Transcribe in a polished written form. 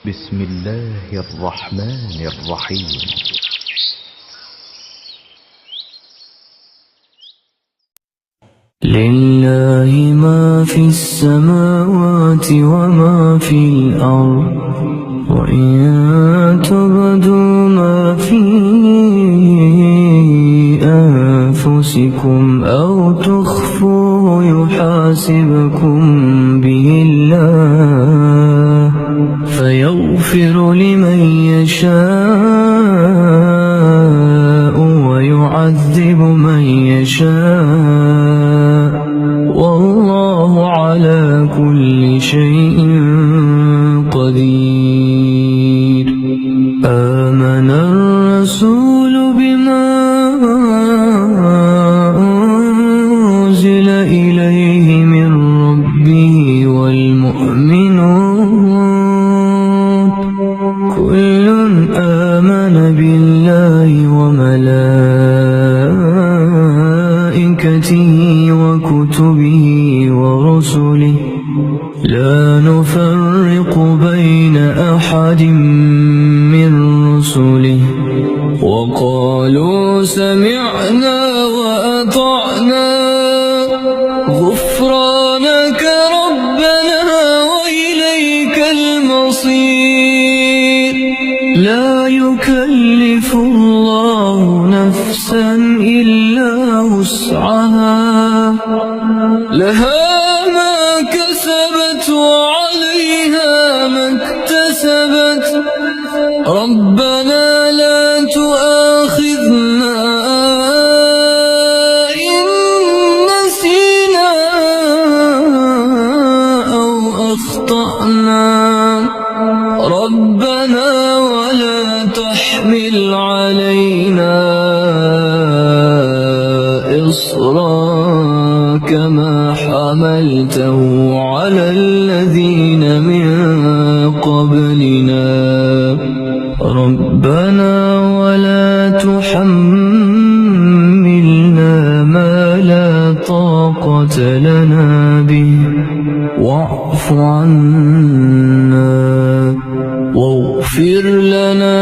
بسم الله الرحمن الرحيم. لله ما في السماوات وما في الأرض، وإن تبدوا ما في أنفسكم أو تخفوه يحاسبكم به الله فيغفر لمن يشاء ويعذب من يشاء، والله على كل شيء قدير. آمن الرسول بما أنزل إليه من ربه والمؤمنون كل آمن بالله وملائكته وكتبه ورسله لا نفرق بين أحد من رسله، وقالوا سمعنا وأطعنا غفرانك ربنا وإليك المصير. لا يكلف الله نفسا إلا وسعها، لها ما كسبت وعليها ما اكتسبت. ربنا لا تؤاخذنا إن نسينا أو أخطأنا، ربنا ولا تحمل علينا إصرا كما حملته على الذين من قبلنا، ربنا ولا تحملنا ما لا طاقة لنا به، واعف عنا واغفر لنا